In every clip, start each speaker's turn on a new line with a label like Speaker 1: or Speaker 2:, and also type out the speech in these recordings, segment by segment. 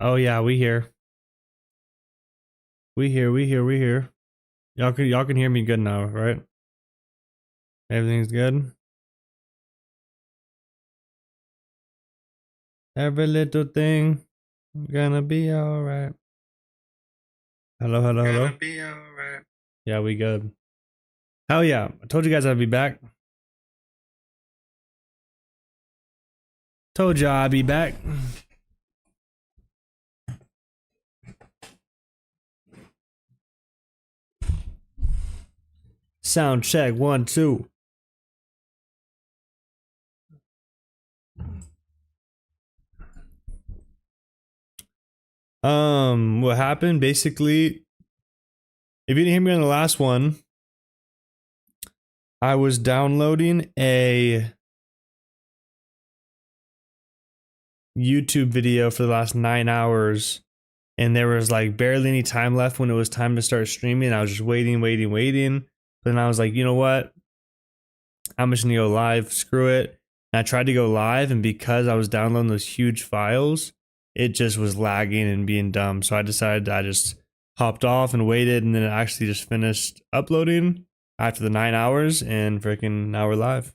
Speaker 1: Oh yeah, we here. We here. Y'all can hear me good now, right? Everything's good. Every little thing gonna be alright. Hello.
Speaker 2: Gonna be alright.
Speaker 1: Yeah, we good. Hell yeah. I told you guys I'd be back. Told y'all I'd be back. Sound check 1 2. What happened basically, if you didn't hear me on the last one, I was downloading a YouTube video for the last 9 hours, and there was like barely any time left when it was time to start streaming. I was just waiting. But then I was like, you know what? I'm just gonna go live. Screw it. And I tried to go live, and because I was downloading those huge files, it just was lagging and being dumb. So I decided I just hopped off and waited, and then it actually just finished uploading after the 9 hours, and freaking now we're live.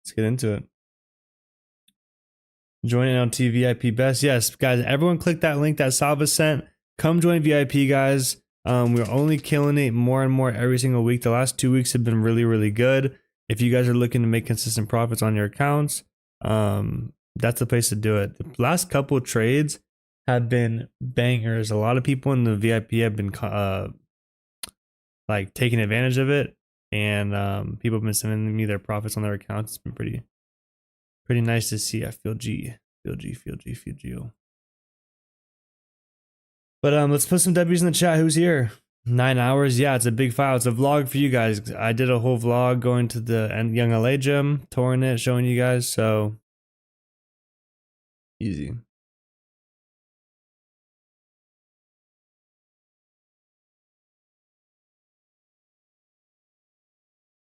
Speaker 1: Let's get into it. Join NLT VIP best. Yes, guys, everyone click that link that Salva sent. Come join VIP, guys. We're only killing it more and more every single week. The last 2 weeks have been really good. If you guys are looking to make consistent profits on your accounts, that's the place to do it. The last couple of trades have been bangers. A lot of people in the VIP have been like taking advantage of it, and people have been sending me their profits on their accounts. It's been pretty nice to see. I feel G. But let's put some W's in the chat. Who's here? 9 hours. Yeah, it's a big file. It's a vlog for you guys. I did a whole vlog going to the Young LA gym, touring it, showing you guys. So easy.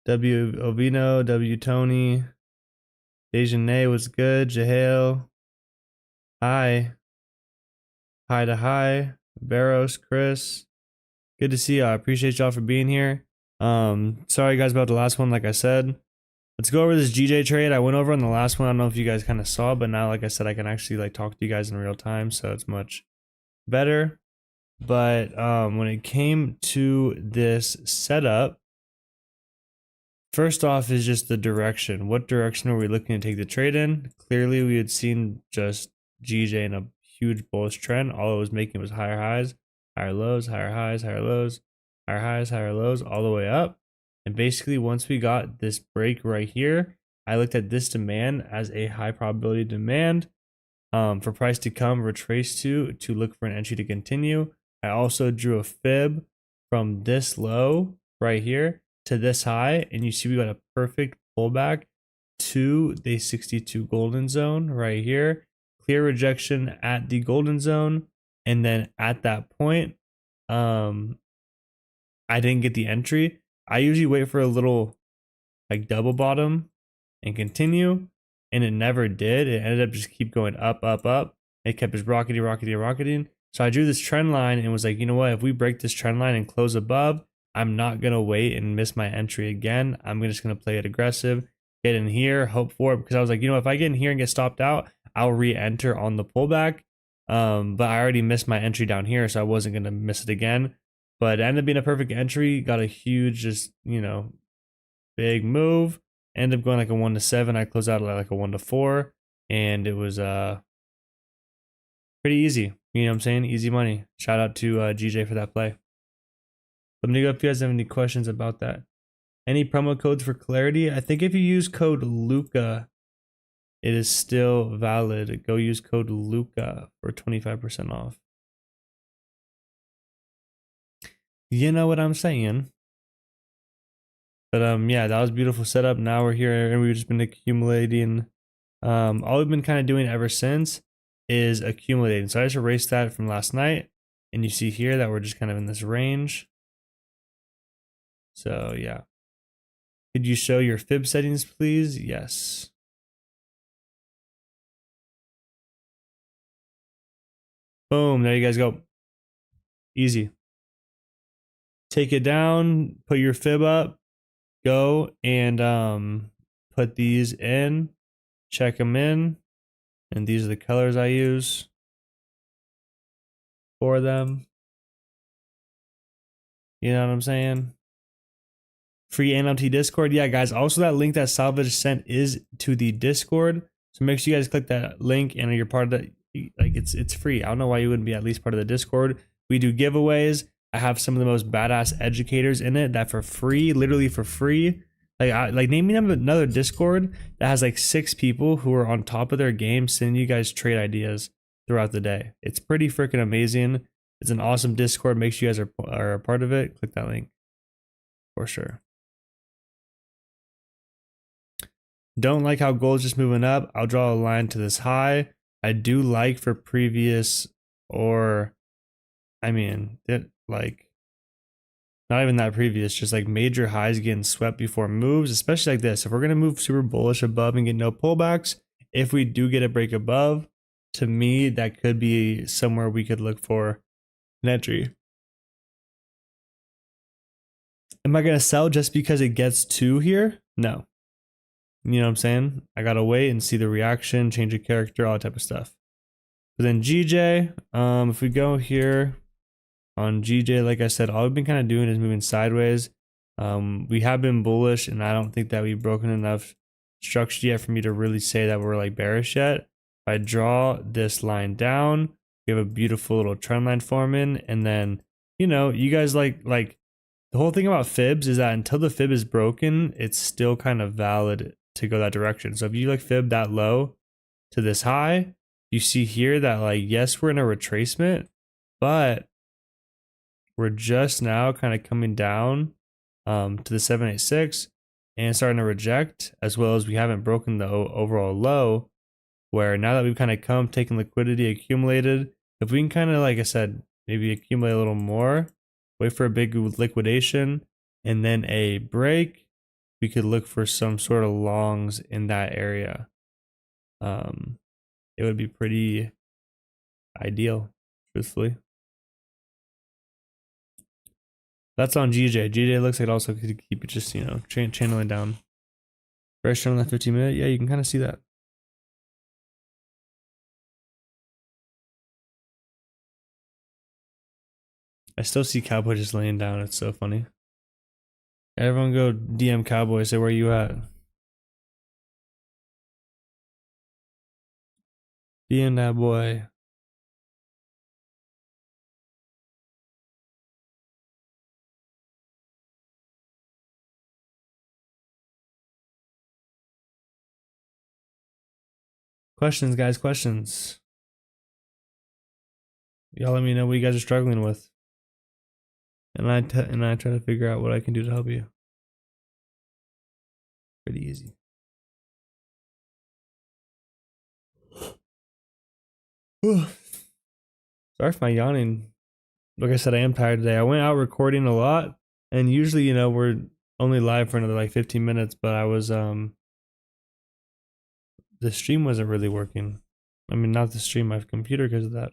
Speaker 1: W Ovino, W Tony, Dejanay was good. Jahail. Hi to hi. Barros, Chris. Good to see y'all. I appreciate y'all for being here. Sorry guys about the last one, like I said. Let's go over this GJ trade. I went over on the last one. I don't know if you guys kind of saw, but now, like I said, I can actually like talk to you guys in real time, so it's much better. But when it came to this setup, first off is just the direction. What direction are we looking to take the trade in? Clearly, we had seen just GJ in a huge bullish trend. All it was making was higher highs, higher lows, higher highs, higher lows, higher highs, higher lows, all the way up. And basically, once we got this break right here, I looked at this demand as a high probability demand for price to come, retrace to look for an entry to continue. I also drew a fib from this low right here to this high, and you see we got a perfect pullback to the 62 golden zone right here. Clear rejection at the golden zone, and then at that point, I didn't get the entry. I usually wait for a little like double bottom and continue, and it never did. It ended up just keep going up. It kept just rocketing. So I drew this trend line and was like, you know what? If we break this trend line and close above, I'm not gonna wait and miss my entry again. I'm just gonna play it aggressive, get in here, hope for it, because I was like, you know, if I get in here and get stopped out, I'll re-enter on the pullback. But I already missed my entry down here, so I wasn't gonna miss it again. But it ended up being a perfect entry. Got a huge, just, you know, big move. Ended up going like a 1 to 7. I closed out like a 1 to 4, and it was pretty easy. You know what I'm saying? Easy money. Shout out to GJ for that play. Let me know if you guys have any questions about that. Any promo codes for clarity? I think if you use code Luca, it is still valid. Go use code Luca for 25% off. You know what I'm saying? But yeah, that was a beautiful setup. Now we're here and we've just been accumulating. All we've been kind of doing ever since is accumulating. So I just erased that from last night, and you see here that we're just kind of in this range. So yeah. Could you show your fib settings, please? Yes. Boom, there you guys go. Easy. Take it down, put your fib up, go and put these in, check them in, and these are the colors I use for them. You know what I'm saying? Free NLT Discord. Yeah, guys. Also, that link that Salvage sent is to the Discord. So make sure you guys click that link and you're part of the, like, it's free. I don't know why you wouldn't be at least part of the Discord. We do giveaways. I have some of the most badass educators in it that for free, literally for free. Like name me another Discord that has like 6 people who are on top of their game sending you guys trade ideas throughout the day. It's pretty freaking amazing. It's an awesome Discord. Make sure you guys are a part of it. Click that link for sure. Don't like how gold's just moving up. I'll draw a line to this high. I do like for previous, or I mean, like not even that previous, just like major highs getting swept before moves, especially like this. If we're gonna move super bullish above and get no pullbacks, if we do get a break above, to me that could be somewhere we could look for an entry. Am I gonna sell just because it gets to here? No. You know what I'm saying? I gotta wait and see the reaction, change of character, all that type of stuff. But then GJ, if we go here on GJ, like I said, all we've been kind of doing is moving sideways. We have been bullish, and I don't think that we've broken enough structure yet for me to really say that we're like bearish yet. If I draw this line down, we have a beautiful little trend line forming, and then, you know, you guys like the whole thing about fibs is that until the fib is broken, it's still kind of valid to go that direction. So if you like fib that low to this high, you see here that like, yes, we're in a retracement, but we're just now kind of coming down to the 786 and starting to reject, as well as we haven't broken the overall low, where now that we've kind of come, taken liquidity, accumulated, if we can kind of, like I said, maybe accumulate a little more, wait for a big liquidation and then a break, we could look for some sort of longs in that area. It would be pretty ideal, truthfully. That's on GJ. GJ looks like it also could keep it just, you know, channeling down. Very strong on that 15-minute. Yeah, you can kind of see that. I still see Cowboy just laying down. It's so funny. Everyone go DM Cowboy. Say, where you at? DM that boy. Questions, guys. Questions. Y'all let me know what you guys are struggling with. And I try to figure out what I can do to help you. Pretty easy. Sorry for my yawning. Like I said, I am tired today. I went out recording a lot, and usually, you know, we're only live for another like 15 minutes, but I was the stream wasn't really working. I mean, not the stream, my computer, because of that.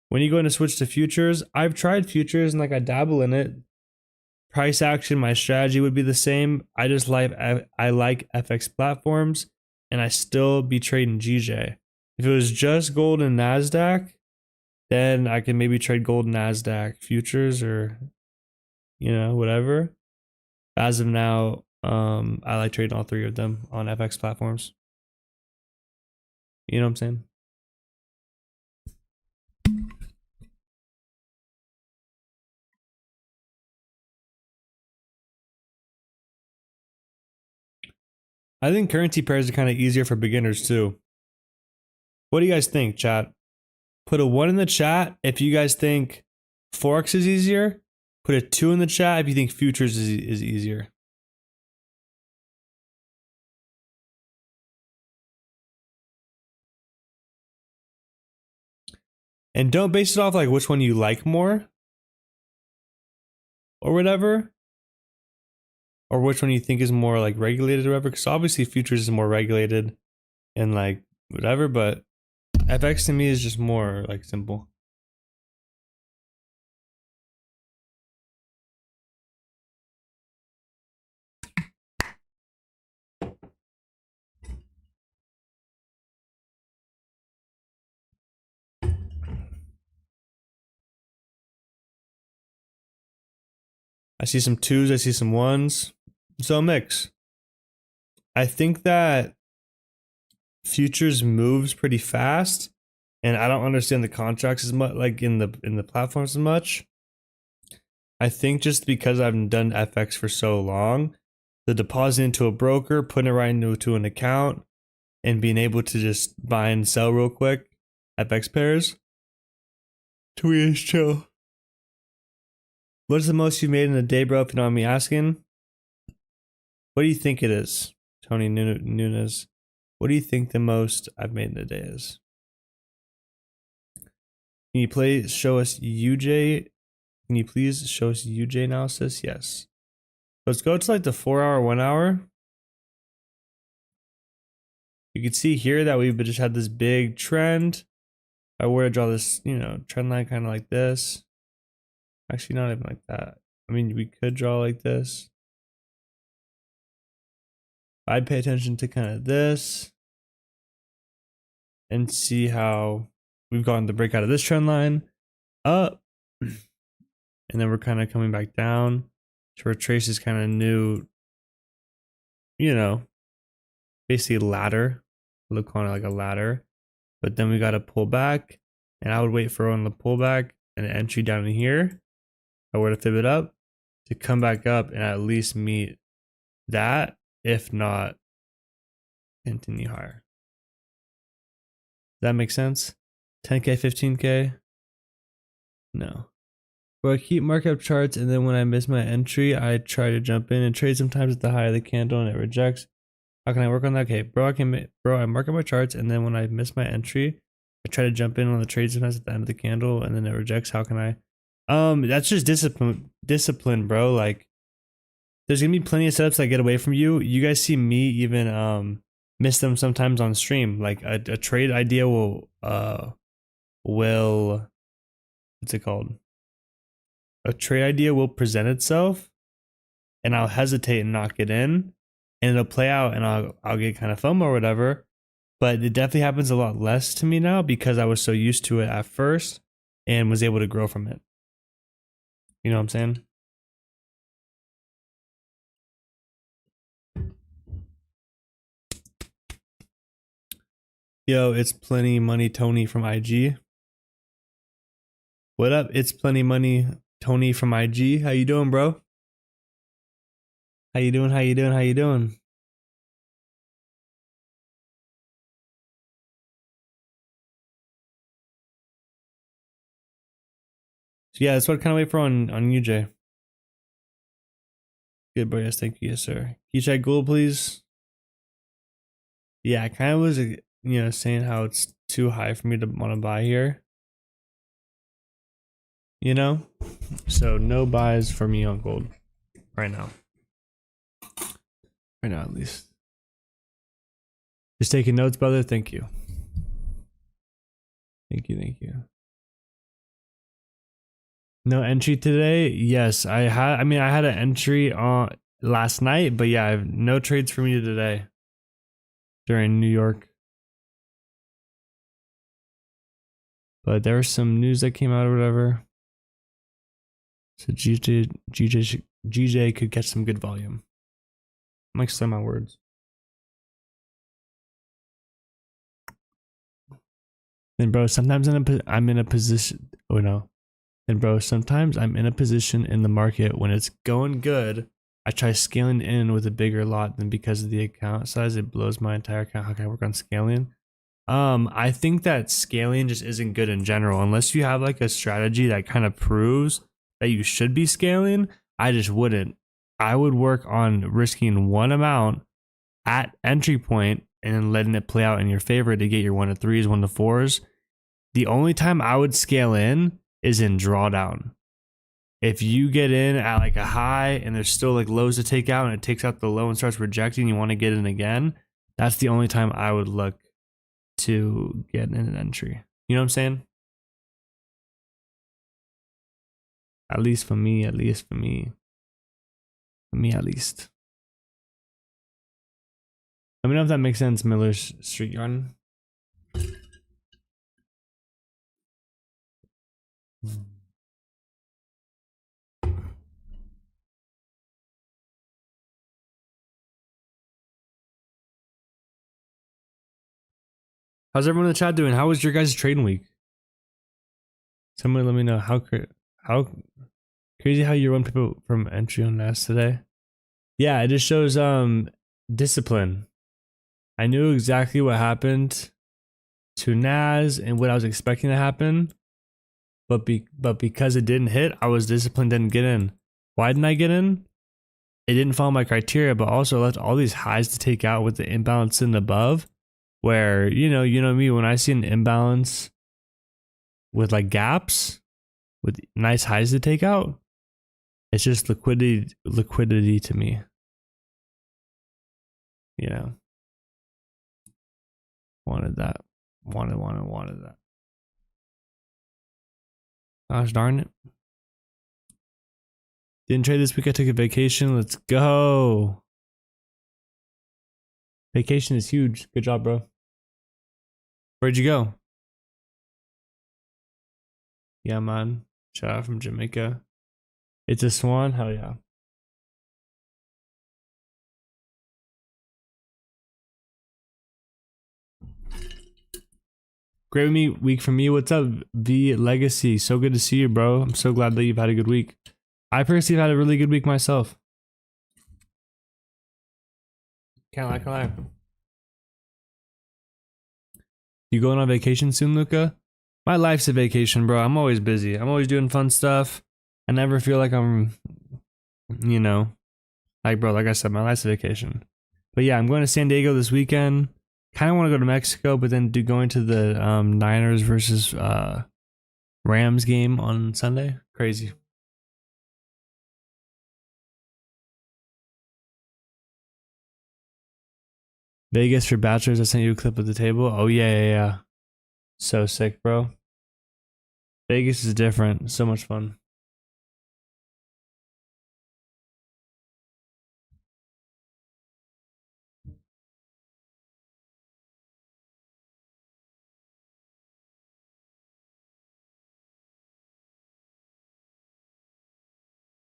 Speaker 1: When you go into switch to futures, I've tried futures and like I dabble in it. Price action, my strategy would be the same. I like FX platforms, and I still be trading GJ. If it was just gold and NASDAQ, then I can maybe trade gold and NASDAQ futures, or, you know, whatever. As of now, I like trading all 3 of them on FX platforms. You know what I'm saying? I think currency pairs are kind of easier for beginners too. What do you guys think, chat? Put a 1 in the chat if you guys think Forex is easier. Put a 2 in the chat if you think futures is easier. And don't base it off like which one you like more or whatever, or which one you think is more like regulated or whatever, because obviously futures is more regulated and like whatever, but FX to me is just more like simple. I see some 2s, I see some 1s. So a mix. I think that futures moves pretty fast, and I don't understand the contracts as much, like in the platforms as much. I think just because I've done FX for so long, the deposit into a broker, putting it right into an account, and being able to just buy and sell real quick FX pairs. 2 years chill. What's the most you made in a day, bro? If you don't mind me asking. What do you think it is, Tony Nunes? What do you think the most I've made in a day is? Can you please show us UJ? Can you please show us UJ analysis? Yes. Let's go to like the 4 hour, 1 hour. You can see here that we've just had this big trend. If I were to draw this, you know, trend line kind of like this. Actually, not even like that. I mean, we could draw like this. I'd pay attention to kind of this and see how we've gotten the break out of this trend line up. And then we're kind of coming back down to retrace this kind of new, you know, basically ladder. Look on it like a ladder. But then we got to pull back, and I would wait for on the pullback and an entry down in here. If I were to fib it up to come back up and at least meet that, if not continue higher. Does that make sense? 10K, 15K? No. But I keep markup charts, and then when I miss my entry, I try to jump in and trade sometimes at the high of the candle and it rejects. How can I work on that? Okay, bro, I mark up my charts, and then when I miss my entry, I try to jump in on the trade sometimes at the end of the candle and then it rejects. How can I? That's just discipline, bro. Like, there's gonna be plenty of setups that get away from you. You guys see me even miss them sometimes on stream. Like a trade idea will what's it called? A trade idea will present itself, and I'll hesitate and not get in, and it'll play out, and I'll get kind of FOMO or whatever. But it definitely happens a lot less to me now because I was so used to it at first and was able to grow from it. You know what I'm saying? Yo, it's plenty money, Tony from IG. What up? It's plenty money, Tony from IG. How you doing, bro? How you doing? How you doing? How you doing? So yeah, that's what I kind of wait for on UJ. Good boy, yes, thank you, yes sir. Can you check Google, please? Yeah, I kind of was, you know, saying how it's too high for me to want to buy here. You know, so no buys for me on gold right now. Right now, at least. Just taking notes, brother. Thank you. Thank you. Thank you. No entry today. Yes, I had. I mean, I had an entry on last night, but yeah, I have no trades for me today during New York. But there was some news that came out or whatever. So GJ could catch some good volume. I'm like saying my words. Then bro, sometimes I'm in a position. Oh no. And bro, sometimes I'm in a position in the market when it's going good, I try scaling in with a bigger lot, than because of the account size, it blows my entire account. How can I work on scaling? I think that scaling just isn't good in general. Unless you have like a strategy that kind of proves that you should be scaling, I just wouldn't. I would work on risking one amount at entry point and then letting it play out in your favor to get your 1 to 3s, 1 to 4s. The only time I would scale in is in drawdown. If you get in at like a high and there's still like lows to take out and it takes out the low and starts rejecting, you want to get in again, that's the only time I would look to get an entry. You know what I'm saying? At least for me, at least for me. For me, at least. Let me know if that makes sense, Miller's Street Yarn. How's everyone in the chat doing? How was your guys' trading week? Somebody let me know how crazy how you run people from entry on NAS today. Yeah, it just shows discipline. I knew exactly what happened to NAS and what I was expecting to happen, but because it didn't hit, I was disciplined, didn't get in. Why didn't I get in? It didn't follow my criteria, but also left all these highs to take out with the imbalance in above, where you know me, when I see an imbalance with like gaps with nice highs to take out, it's just liquidity to me. You know, wanted that. Wanted that. Gosh darn it. Didn't trade this week. I took a vacation. Let's go. Vacation is huge. Good job, bro. Where'd you go? Yeah, man. Shout out from Jamaica. It's a swan? Hell yeah. Great week for me. What's up, V Legacy? So good to see you, bro. I'm so glad that you've had a good week. I personally have had a really good week myself. Can't lie. You going on vacation soon, Luca? My life's a vacation, bro. I'm always busy. I'm always doing fun stuff. I never feel like I'm, you know, like, bro, like I said, my life's a vacation. But yeah, I'm going to San Diego this weekend. Kind of want to go to Mexico, but then going to the Niners versus Rams game on Sunday. Crazy. Vegas for bachelors. I sent you a clip of the table. Oh yeah. So sick, bro. Vegas is different. So much fun.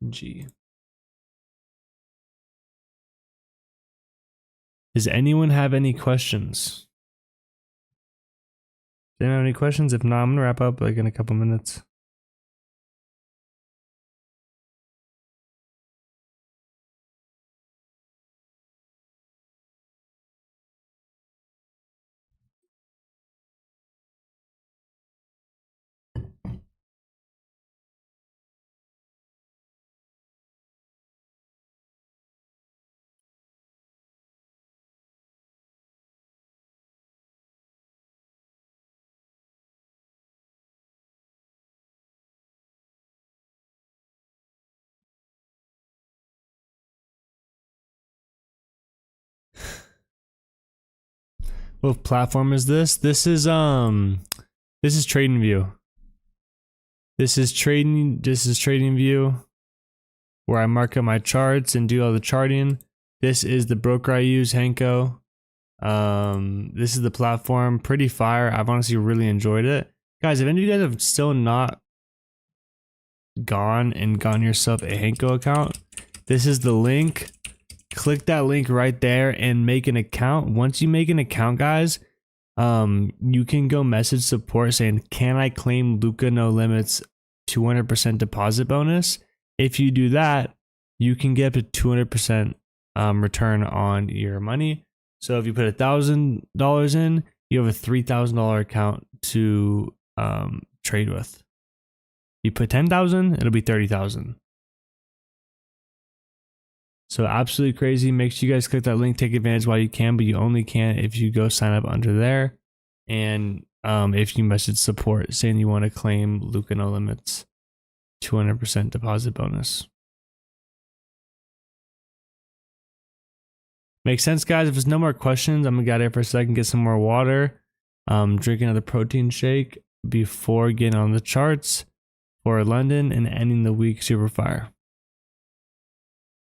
Speaker 1: G. Does anyone have any questions? Do anyone have any questions? If not, I'm gonna wrap up like in a couple minutes. What platform is this? This is TradingView. This is TradingView, where I mark up my charts and do all the charting. This is the broker I use, Henko. This is the platform. Pretty fire. I've honestly really enjoyed it. Guys, if any of you guys have still not gone yourself a Henko account, this is the link. Click that link right there and make an account. Once you make an account, guys, you can go message support saying, can I claim Luca.NoLimit's 200% deposit bonus? If you do that, you can get up to 200% return on your money. So if you put $1,000 in, you have a $3,000 account to trade with. You put 10,000, it'll be 30,000. So absolutely crazy. Make sure you guys click that link, take advantage while you can, but you only can if you go sign up under there. And if you message support saying you want to claim Luca.NoLimit's 200% deposit bonus. Makes sense, guys. If there's no more questions, I'm gonna get out here for a second, get some more water. Drink another protein shake before getting on the charts for London and ending the week super fire.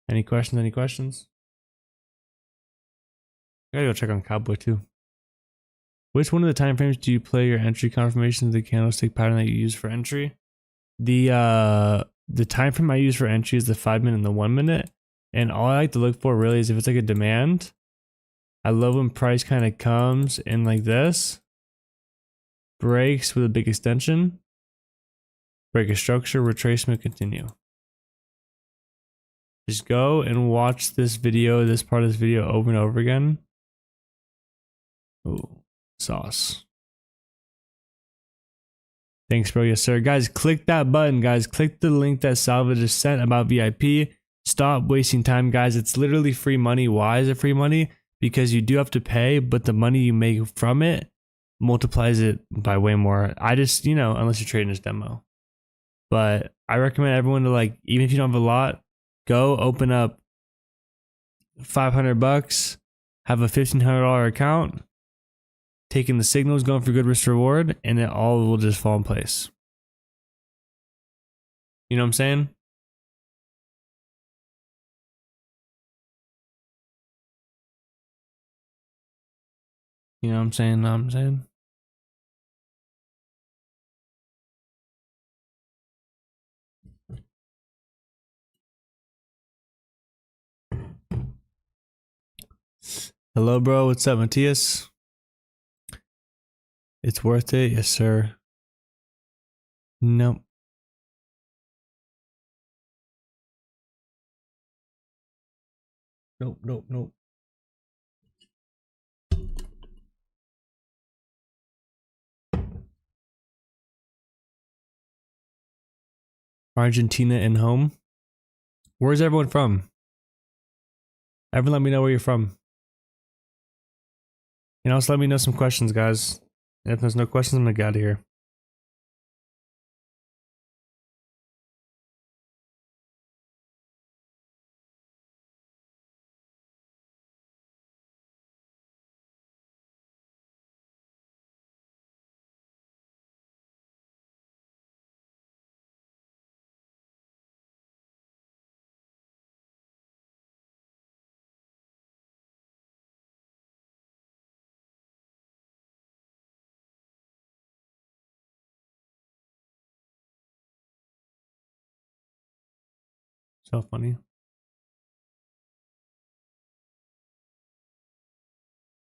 Speaker 1: Any questions? Any questions? I gotta go check on Cowboy too. Which one of the time frames do you play your entry confirmation of the candlestick pattern that you use for entry? The time frame I use for entry is the 5 minute and the 1 minute. And all I like to look for really is if it's like a demand. I love when price kind of comes in like this, breaks with a big extension, break a structure, retracement, continue. Just go and watch this video, this part of this video over and over again. Ooh, sauce. Thanks, bro. Yes, sir. Guys, click that button, guys. Click the link that Salva just sent about VIP. Stop wasting time, guys. It's literally free money. Why is it free money? Because you do have to pay, but the money you make from it multiplies it by way more. I just, you know, unless you're trading this demo. But I recommend everyone to, like, even if you don't have a lot, go open up $500, have a $1,500 account, taking the signals, going for good risk reward, and it all will just fall in place. You know what I'm saying? You know what I'm saying? Know what I'm saying? Hello, bro. What's up, Matthias? It's worth it. Yes, sir. Nope. Nope. Argentina and home. Where's everyone from? Everyone let me know where you're from. And also let me know some questions, guys. And if there's no questions, I'm gonna get out of here. So funny.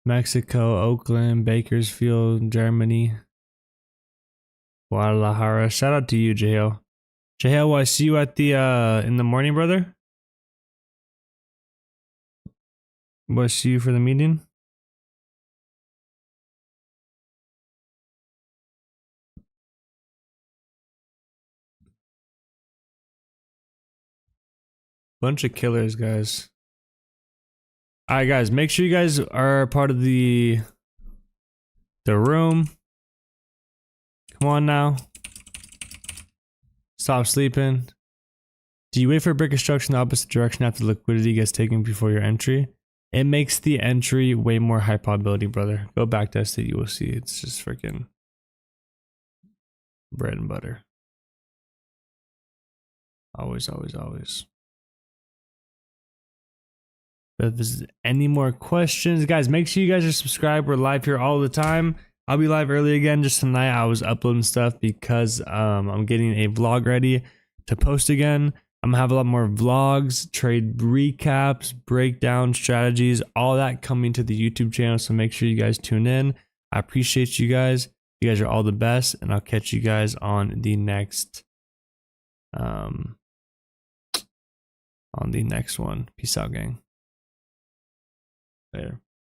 Speaker 1: Mexico, Oakland, Bakersfield, Germany, Guadalajara. Shout out to you, JL. JL, will I see you at the in the morning, brother? Will I see you for the meeting? Bunch of killers, guys. Alright, guys, make sure you guys are part of the room. Come on now. Stop sleeping. Do you wait for a break of structure in the opposite direction after liquidity gets taken before your entry? It makes the entry way more high probability, brother. Go back test it, you will see it's just freaking bread and butter. Always. But if there's any more questions, guys, make sure you guys are subscribed. We're live here all the time. I'll be live early again. Just tonight I was uploading stuff because I'm getting a vlog ready to post again. I'm gonna have a lot more vlogs, trade recaps, breakdown strategies, all that coming to the YouTube channel. So make sure you guys tune in. I appreciate you guys. You guys are all the best, and I'll catch you guys on the next one. Peace out, gang. Later.